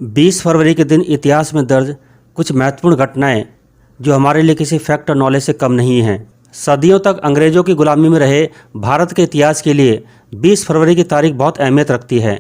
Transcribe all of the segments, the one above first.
20 फरवरी के दिन इतिहास में दर्ज कुछ महत्वपूर्ण घटनाएं जो हमारे लिए किसी फैक्ट और नॉलेज से कम नहीं हैं। सदियों तक अंग्रेज़ों की गुलामी में रहे भारत के इतिहास के लिए 20 फरवरी की तारीख बहुत अहमियत रखती है।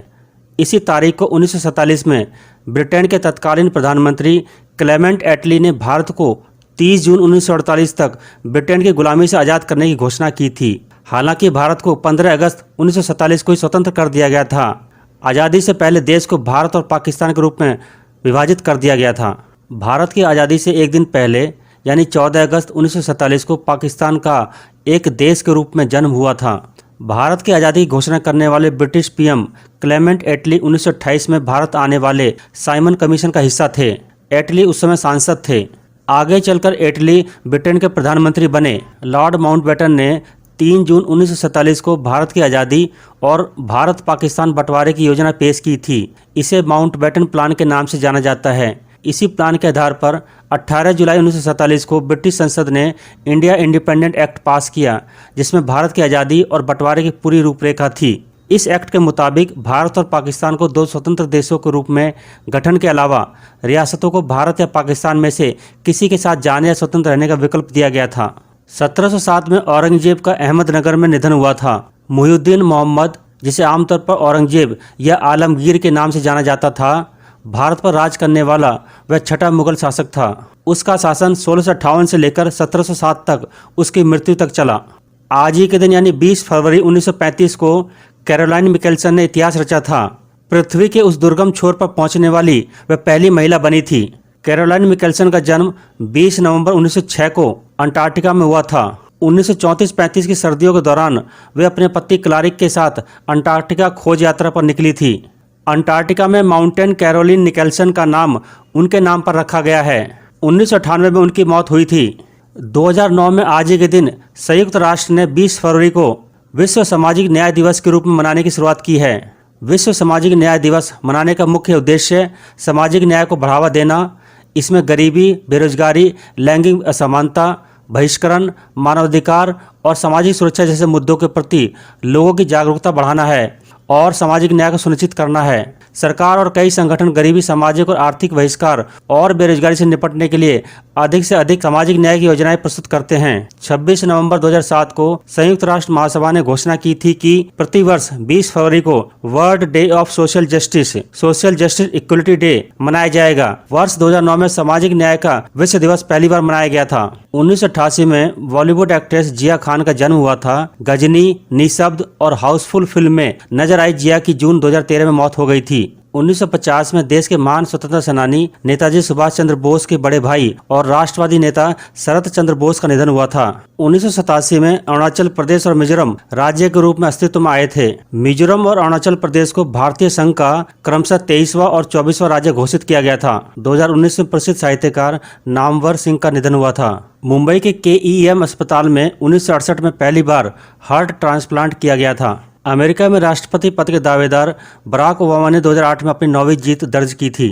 इसी तारीख को 1947 में ब्रिटेन के तत्कालीन प्रधानमंत्री क्लेमेंट एटली ने भारत को 30 जून 1948 तक ब्रिटेन की गुलामी से आज़ाद करने की घोषणा की थी। हालांकि भारत को 15 अगस्त 1947 को ही स्वतंत्र कर दिया गया था। आज़ादी से पहले देश को भारत और पाकिस्तान के रूप में विभाजित कर दिया गया था। भारत की आज़ादी से एक दिन पहले यानी 14 अगस्त 1947 को पाकिस्तान का एक देश के रूप में जन्म हुआ था। भारत की आज़ादी की घोषणा करने वाले ब्रिटिश पीएम क्लेमेंट एटली 1928 में भारत आने वाले साइमन कमीशन का हिस्सा थे। एटली उस समय सांसद थे। आगे चलकर एटली ब्रिटेन के प्रधानमंत्री बने। लॉर्ड माउंटबेटन ने 3 जून 1947 को भारत की आज़ादी और भारत पाकिस्तान बंटवारे की योजना पेश की थी। इसे माउंटबेटन प्लान के नाम से जाना जाता है। इसी प्लान के आधार पर 18 जुलाई 1947 को ब्रिटिश संसद ने इंडिया इंडिपेंडेंट एक्ट पास किया, जिसमें भारत की आज़ादी और बंटवारे की पूरी रूपरेखा थी। इस एक्ट के मुताबिक भारत और पाकिस्तान को दो स्वतंत्र देशों के रूप में गठन के अलावा रियासतों को भारत या पाकिस्तान में से किसी के साथ जाने या स्वतंत्र रहने का विकल्प दिया गया था। 1707 में औरंगजेब का अहमदनगर में निधन हुआ था। मुहिउद्दीन मोहम्मद, जिसे आमतौर पर औरंगजेब या आलमगीर के नाम से जाना जाता था, भारत पर राज करने वाला वह छठा मुगल शासक था। उसका शासन 1658 से लेकर 1707 तक उसकी मृत्यु तक चला। आज ही के दिन यानी 20 फरवरी 1935 को कैरोलाइन मिकेल्सन ने इतिहास रचा था। पृथ्वी के उस दुर्गम छोर पर पहुंचने वाली वह पहली महिला बनी थी। कैरोलाइन मिकेल्सन का जन्म 20 नवंबर 1906 को अंटार्कटिका में हुआ था। 1934-35 की सर्दियों के दौरान वे अपने पति क्लारिक के साथ अंटार्कटिका खोज यात्रा पर निकली थी। अंटार्कटिका में माउंटेन कैरोलिन निकेल्सन का नाम उनके नाम पर रखा गया है। 1998 में उनकी मौत हुई थी। 2009 में आज ही के दिन संयुक्त राष्ट्र ने 20 फरवरी को विश्व सामाजिक न्याय दिवस के रूप में मनाने की शुरुआत की है। विश्व सामाजिक न्याय दिवस मनाने का मुख्य उद्देश्य सामाजिक न्याय को बढ़ावा देना, इसमें गरीबी, बेरोजगारी, लैंगिक असमानता, बहिष्करण, मानवाधिकार और सामाजिक सुरक्षा जैसे मुद्दों के प्रति लोगों की जागरूकता बढ़ाना है और सामाजिक न्याय को सुनिश्चित करना है। सरकार और कई संगठन गरीबी, सामाजिक और आर्थिक बहिष्कार और बेरोजगारी से निपटने के लिए अधिक से अधिक सामाजिक न्याय की योजनाएं प्रस्तुत करते हैं। 26 नवंबर 2007 को संयुक्त राष्ट्र महासभा ने घोषणा की थी कि प्रतिवर्ष 20 फरवरी को world day of social justice equality day मनाया जाएगा। वर्ष 2009 में सामाजिक न्याय का विश्व दिवस पहली बार मनाया गया था। 1988 में बॉलीवुड एक्ट्रेस जिया खान का जन्म हुआ था। गजनी, निशब्द और हाउसफुल फिल्म में नजर आई जिया की जून 2013 में मौत हो गई थी। 1950 में देश के महान स्वतंत्रता सेनानी नेताजी सुभाष चंद्र बोस के बड़े भाई और राष्ट्रवादी नेता शरद चंद्र बोस का निधन हुआ था। 1987 में अरुणाचल प्रदेश और मिजोरम राज्य के रूप में अस्तित्व में आए थे। मिजोरम और अरुणाचल प्रदेश को भारतीय संघ का क्रमशः 23वां और 24वां राज्य घोषित किया गया था। 2019 में प्रसिद्ध साहित्यकार नामवर सिंह का निधन हुआ था। मुंबई के KEM अस्पताल में 1968 में पहली बार हार्ट ट्रांसप्लांट किया गया था। अमेरिका में राष्ट्रपति पद के दावेदार बराक ओबामा ने 2008 में अपनी 9वीं जीत दर्ज की थी।